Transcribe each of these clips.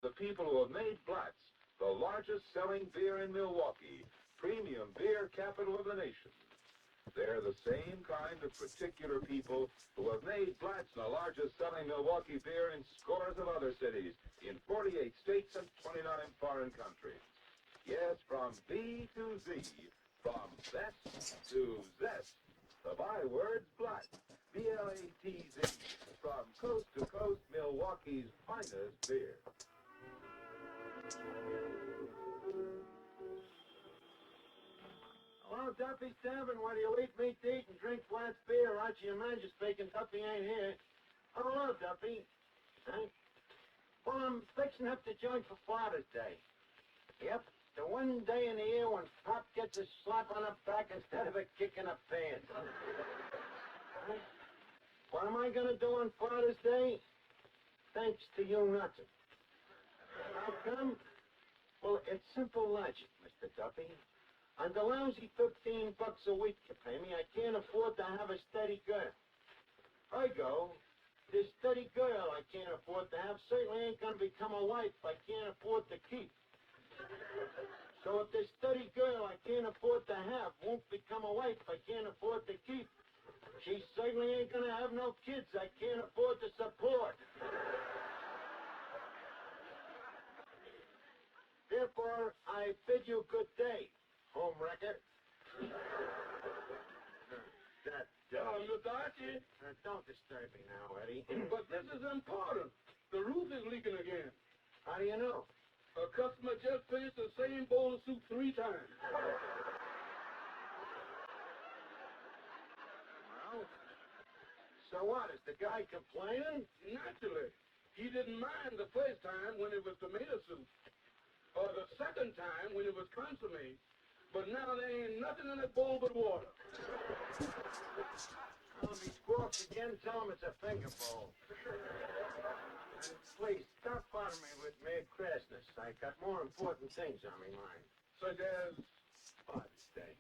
The people who have made Blatz the largest selling beer in Milwaukee, premium beer capital of the nation. They're the same kind of particular people who have made Blatz the largest selling Milwaukee beer in scores of other cities, in 48 states and 29 foreign countries. Yes, from B to Z, from best to zest, the byword's Blatz, B-L-A-T-Z, from coast to coast, Milwaukee's finest beer. Hello, Duffy Tavern. What do you eat, meat to eat, and drink Blatz beer? Archie and Man's speaking. Duffy ain't here. Oh, hello, Duffy. Huh? Well, I'm fixing up the joint for Father's Day. Yep, the one day in the year when Pop gets a slap on the back instead of a kick in the pants. Huh? What am I going to do on Father's Day? Thanks to you, nothing. How come? Well, it's simple logic, Mr. Duffy. On the lousy $15 a week you pay me, I can't afford to have a steady girl. I go, this steady girl I can't afford to have certainly ain't going to become a wife I can't afford to keep. So if this steady girl I can't afford to have won't become a wife I can't afford to keep, she certainly ain't going to have no kids I can't afford to support. Therefore, I bid you good day, home wrecker. Mr. Archie, Don't disturb me now, Eddie. but this is important. The roof is leaking again. How do you know? A customer just finished the same bowl of soup 3 times. Well, so what? Is the guy complaining? Naturally. He didn't mind the first time when it was tomato soup, or the second time when it was consomme. But now there ain't nothing in that bowl but water. Well, if he squawks again, tell him it's a finger bowl. And please, stop bothering me with mere crassness. I got more important things on my mind. Such as, Father's Day.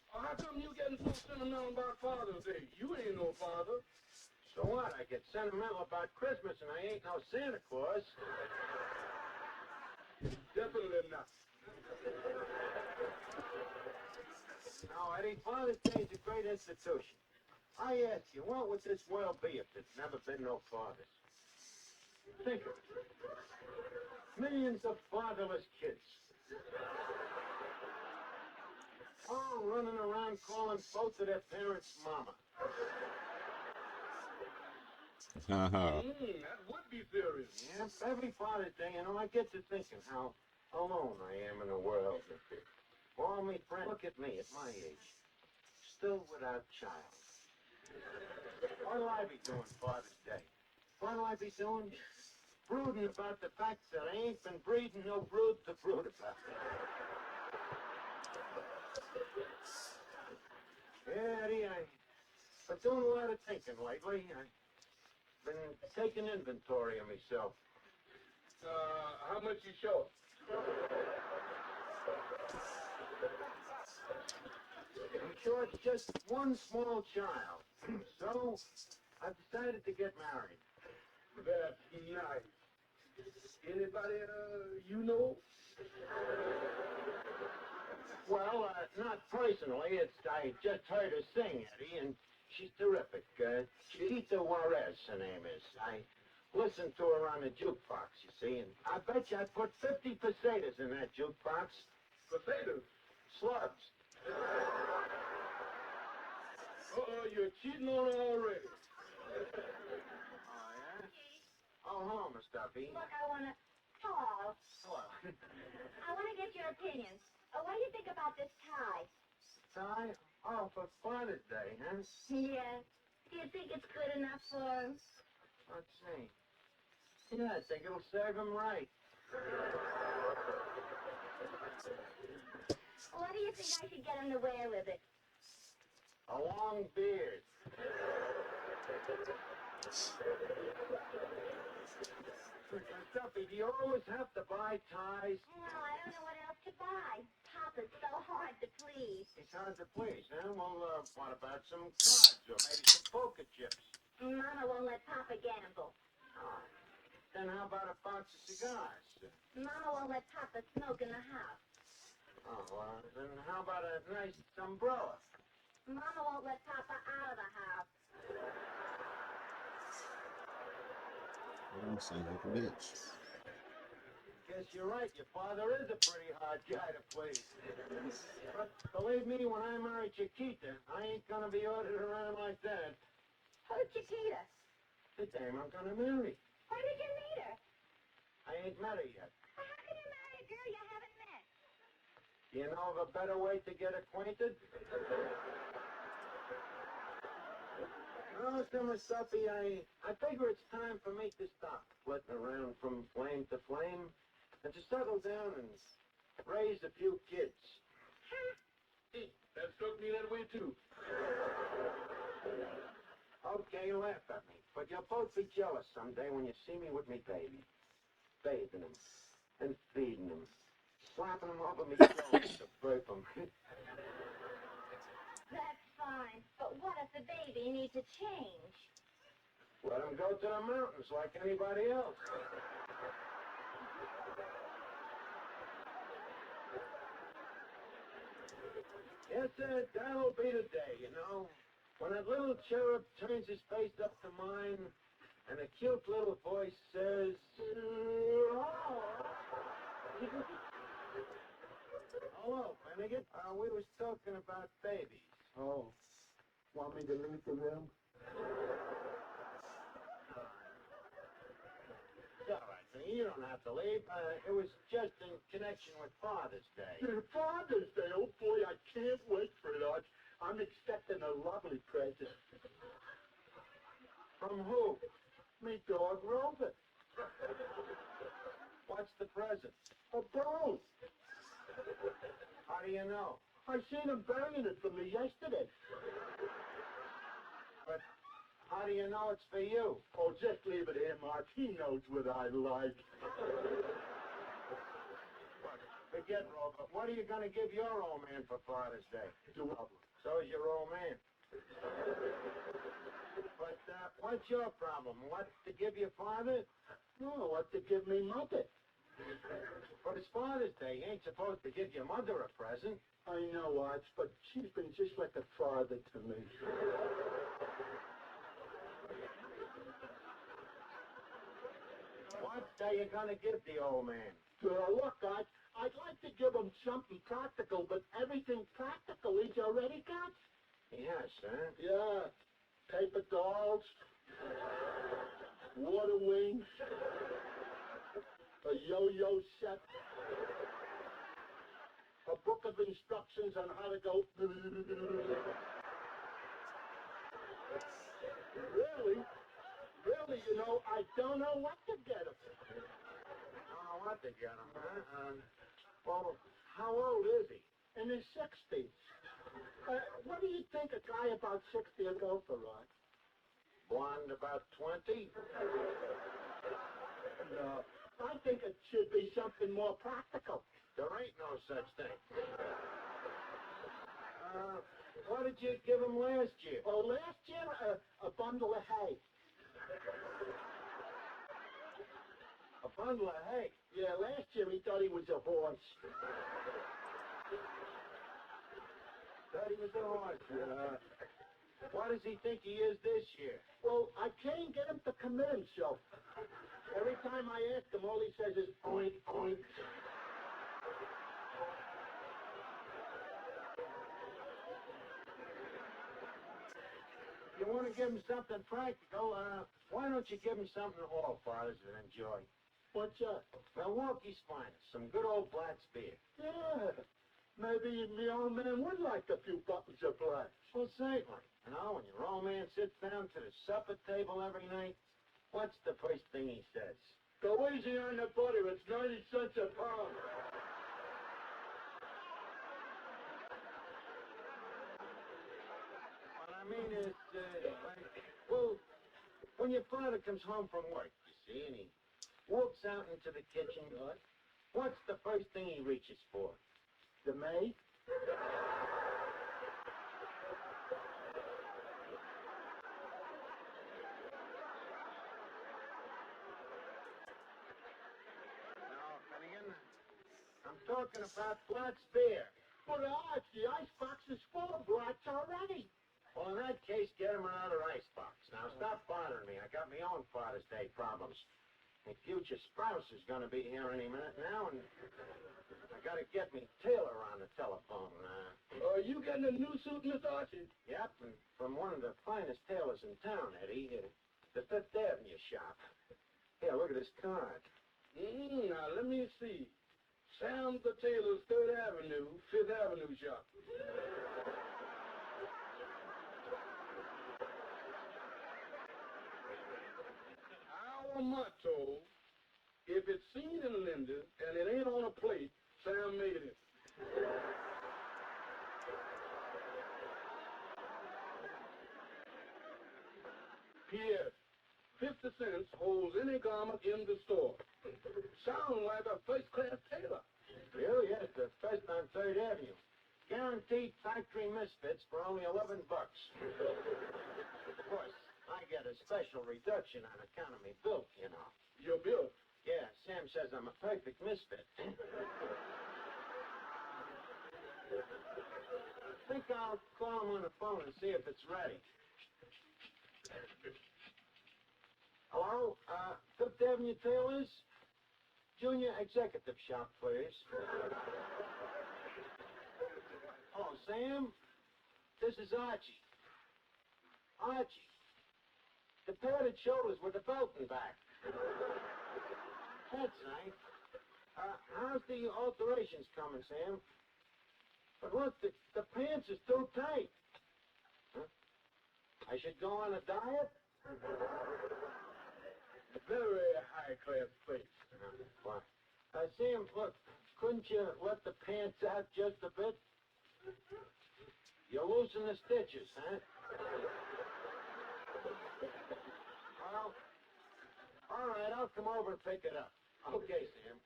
how come you getting so sentimental about Father's Day? You ain't no father. So what? I get sentimental about Christmas and I ain't no Santa Claus. Definitely not. No, Eddie, Father's Day is a great institution. I ask you, what would this world be if there's never been no fathers? Think of it. Millions of fatherless kids. All running around calling both of their parents mama. That would be serious. Yep, every Father's Day, I get to thinking how alone I am in the world. All me friends, look at me at my age, still without child. What'll I be doing Father's Day? What'll I be doing? Brooding about the fact that I ain't been breeding no brood to brood about. Yeah, Eddie, I've been doing a lot of thinking lately. I've been taking inventory of myself. How much you short? I'm sure it's just one small child. So, I've decided to get married. That's nice. Anybody, you know? Well, not personally. I just heard her sing, Eddie, and she's terrific. Chiquita Juarez, her name is. I listened to her on the jukebox, you see, and I bet you I put 50 pesetas in that jukebox. Potatoes. Slugs. You're cheating on her already. Oh, yeah? Oh, hello, Miss Duffy. Look, I want to... Hello. Hello. I want to get your opinions. What do you think about this tie? Ty? Oh, for Father's Day, huh? Yeah. Do you think it's good enough for him? Let's see. Yeah, I think it'll serve him right. What do you think I should get him to wear with it? A long beard. Duffy, do you always have to buy ties? No, I don't know what else to buy. Papa's so hard to please. It's hard to please, huh? Well, what about some cards or maybe some poker chips? Mama won't let Papa gamble. Oh, Then how about a box of cigars? Mama won't let Papa smoke in the house. Oh, then how about a nice umbrella? Mama won't let Papa out of the house. Oh, sounds like a bitch. Guess you're right. Your father is a pretty hard guy to please. But believe me, when I marry Chiquita, I ain't gonna be ordered around like that. Who's Chiquita? The dame I'm gonna marry. Where did you meet her? I ain't met her yet. Well, how can you marry a girl you haven't met? Do you know of a better way to get acquainted? No, Summer Stuffy, I figure it's time for me to stop flitting around from flame to flame and to settle down and raise a few kids. That struck me that way too. Okay, laugh at me, but you'll both be jealous someday when you see me with me baby. Bathing him and feeding him, slapping him over me shoulders to burp him. That's fine, but what if the baby needs a change? Let him go to the mountains like anybody else. Yes, sir, that'll be the day, you know. When that little cherub turns his face up to mine, and a cute little voice says, Hello, Finnegan. We was talking about babies. Oh, want me to leave the room? It's all right, Finnegan, you don't have to leave. It was just in connection with Father's Day. Father's Day, oh boy, I can't wait for it, Arch. I'm expecting a lovely present. From who? Me dog Rover. What's the present? A bone. How do you know? I seen him burying it for me yesterday. But how do you know it's for you? Oh, just leave it to him, Arch. He knows what I like. Forget Rover. What are you going to give your old man for Father's Day? So is your old man. But what's your problem? What to give your father? No, what to give me mother? But it's Father's Day. You ain't supposed to give your mother a present. I know, Arch, but she's been just like a father to me. What are you going to give the old man? Look, Arch, I'd like to give him something practical, but everything practical he's already got. Yes, sir. Yeah, paper dolls, water wings, a yo-yo set, a book of instructions on how to go. Really, you know, I don't know what to get him. I don't know what to get him, huh? Well, how old is he? In his 60s. What do you think a guy about 60 will go for, Rod? Blonde about 20? No, I think it should be something more practical. There ain't no such thing. What did you give him last year? Oh, last year, a bundle of hay. A bundle of hay. Yeah, last year he thought he was a horse. Thought he was a horse. What does he think he is this year? Well, I can't get him to commit himself. Every time I ask him, all he says is, oink, oink. You want to give him something practical? Why don't you give him something all fathers would enjoy? What's that? Milwaukee's finest, some good old Blatz beer. Yeah, maybe the old man would like a few bottles of Blatz. Well, certainly. You know, when your old man sits down to the supper table every night, what's the first thing he says? Go easy on the butter, it's 90 cents a pound. What I mean is, well, when your father comes home from work, you see, and he walks out into the kitchen, what's the first thing he reaches for? The maid? talking about Blatz beer. But Arch, the icebox is full of Blatz already. Well, in that case, get him another icebox. Now, stop bothering me. I got my own Father's Day problems. My future spouse is going to be here any minute now, and I got to get me tailor on the telephone. Are you getting a new suit, Mr. Archie? Yep, and from one of the finest tailors in town, Eddie, the Fifth Avenue shop. Here, look at this card. Now, let me see. Sam the Taylor's 3rd Avenue, 5th Avenue shop. Our motto, if it's seen in Linda and it ain't on a plate, Sam made it. P.S. 50 cents holds any garment in the store. Sound like a first-class tailor. Really? Yes, the first on 3rd Avenue. Guaranteed factory misfits for only $11. Of course, I get a special reduction on account of me built, you know. Your bill. Yeah, Sam says I'm a perfect misfit. Think I'll call him on the phone and see if it's ready. Hello? Fifth Avenue Tailors? Junior Executive Shop, please. Hello, Sam? This is Archie. Archie. The padded shoulders with the belt and back. That's right. How's the alterations coming, Sam? But look, the pants is too tight. Huh? I should go on a diet? Very high-class place. What? Sam, look, couldn't you let the pants out just a bit? You loosen the stitches, huh? Well, all right, I'll come over and pick it up. Okay, Sam.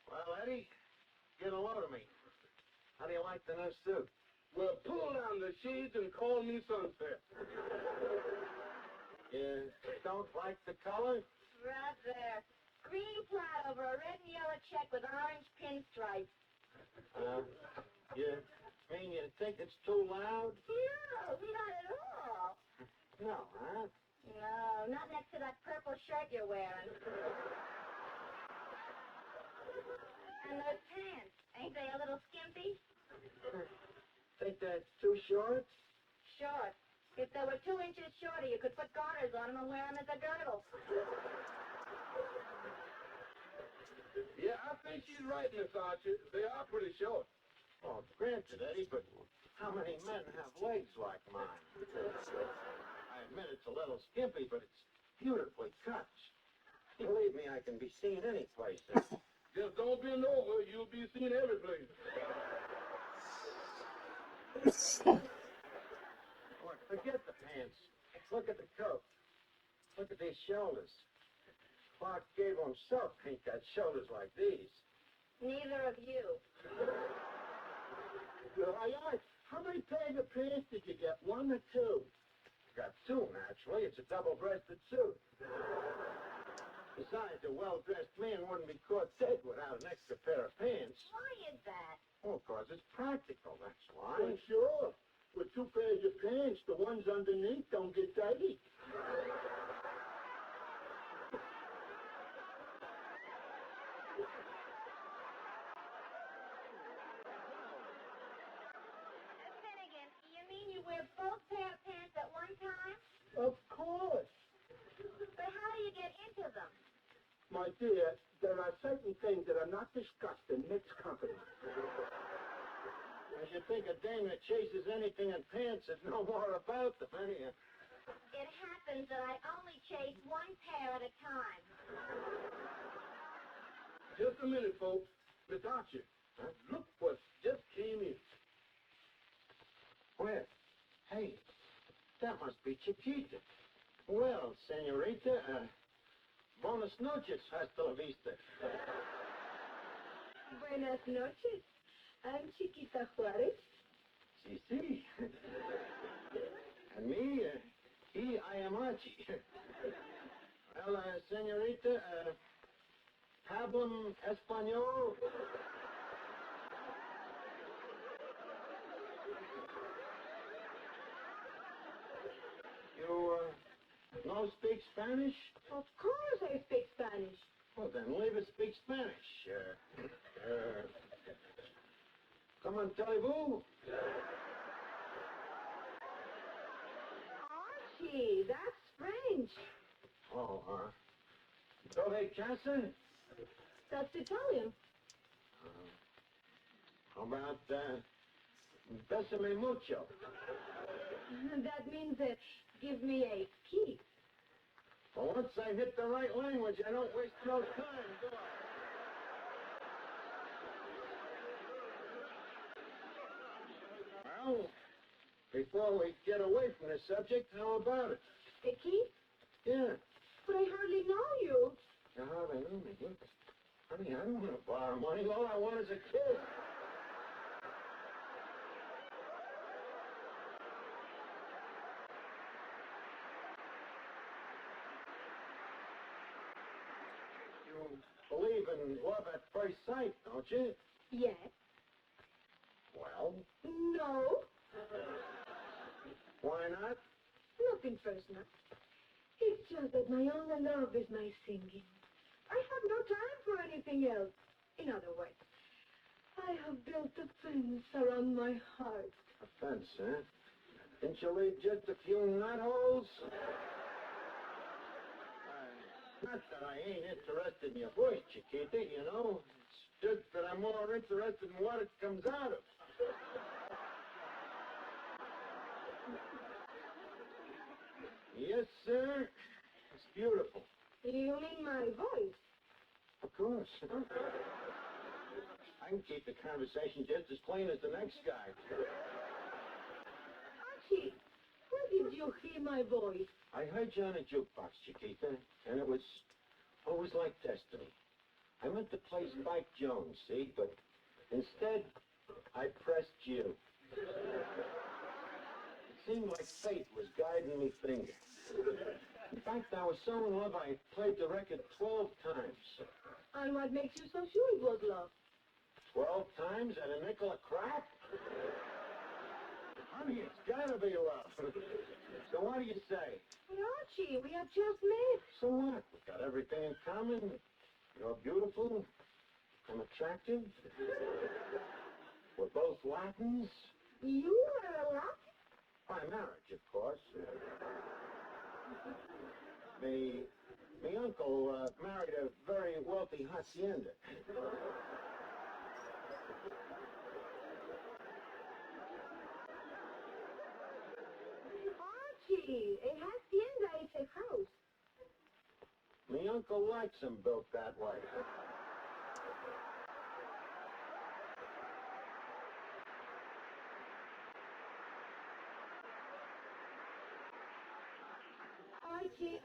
Well, Eddie, get a load of me. How do you like the new suit? Well, pull down the shades and call me Sunset. You don't like the color? Right there. Green plaid over a red and yellow check with orange pinstripes. You mean you think it's too loud? No, not at all. No, huh? No, not next to that purple shirt you're wearing. And those pants, ain't they a little skimpy? Think that's too short? Short. If they were 2 inches shorter, you could put garters on them and wear them as a girdle. Yeah, I think she's right, Miss Archie. They are pretty short. Oh, granted, Eddie, but how many men have legs like mine? I admit it's a little skimpy, but it's beautifully cut. Believe me, I can be seen any place. Just don't bend over. You'll be seen every place. Look, forget the pants. Look at the coat. Look at these shoulders. Clark Gable himself ain't got shoulders like these. Neither of you. How many pairs of pants did you get? 1 or 2? Got 2, naturally. It's a double-breasted suit. Besides, a well-dressed man wouldn't be caught dead without an extra pair of pants. Why is that? Well, of course, it's practical, that's why. Well, sure. With 2 pairs of pants, the ones underneath don't get dirty. Finnegan, you mean you wear both pair of pants at one time? Of course. But how do you get into them? My dear, there are certain things that are not discussed in mixed company. I should think a dame that chases anything in pants would know more about them, anyhow. It happens that I only chase one pair at a time. Just a minute, folks. Miss Archie, look what just came in. Where? Hey, that must be Chiquita. Well, senorita, buenas noches, hasta la vista. Buenas noches. I'm Chiquita Juarez. Sí, sí. don't speak Spanish? Of course I speak Spanish. Well, then leave us speak Spanish. Come on, Talibou. Archie, that's French. Oh, Dove casa? That's Italian. How about, Bésame mucho? That means give me a kiss. Well, once I hit the right language, I don't waste no time, do I? Well, before we get away from the subject, how about it? A kiss? Yeah. But I hardly know you. You hardly know me. Look, honey, I don't want to borrow money. All I want is a kiss. You believe in love at first sight, don't you? Yes. Well, No. why not? Nothing personal. It's just that my only love is my singing. I have no time for anything else. In other words, I have built a fence around my heart. A fence, huh? Didn't you leave just a few knot holes? Not that I ain't interested in your voice, Chiquita, you know. It's just that I'm more interested in what it comes out of. Yes, sir. It's beautiful. You mean my voice? Of course. I can keep the conversation just as plain as the next guy. Archie, where did you hear my voice? I heard you on a jukebox, Chiquita, and it was always like destiny. I meant to play Spike Jones, see, but instead, I pressed you. It seemed like fate was guiding me finger. In fact, I was so in love, I played the record 12 times. And what makes you so sure it was love? 12 times at a nickel a crap? Honey, it's gotta be love. So what do you say? But Archie, we have just met. So what? We've got everything in common. You're beautiful. I'm attractive. We're both Latins. You are a Latin? By marriage, of course. Me uncle married a very wealthy hacienda. Archie, a hacienda is a house. Me uncle likes them built that way. Archie,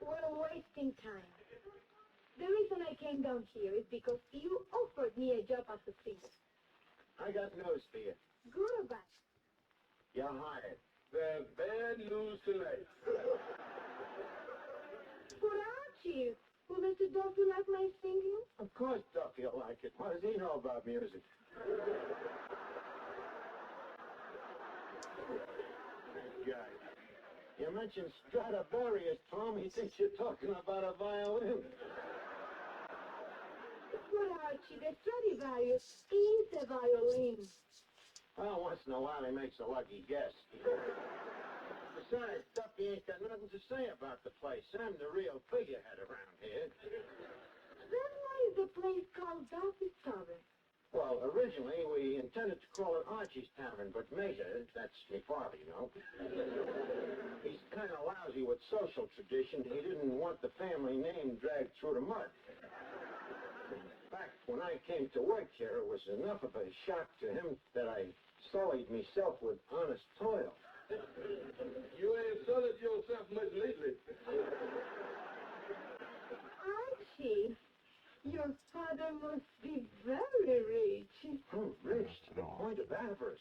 we're wasting time. The reason I came down here is because you offered me a job as a singer. I got news for you. Good or bad? You're hired. There's bad news tonight. But Archie, will Mr. Duffy like my singing? Of course Duffy will like it. What does he know about music? Guy. You mentioned Stradivarius, Tom. He thinks you're talking about a violin. But Archie, the Stradivarius is a violin. Well, once in a while he makes a lucky guess. Besides, Duffy ain't got nothing to say about the place. I'm the real figurehead around here. Then why is the place called Duffy's Tavern? Well, originally we intended to call it Archie's Tavern, but Major, that's my father, you know. He's kind of lousy with social tradition. He didn't want the family name dragged through the mud. In fact, when I came to work here, it was enough of a shock to him that I sullied myself with honest toil. You ain't sullied yourself much lately. Archie, your father must be very rich. Oh, rich to the point of avarice.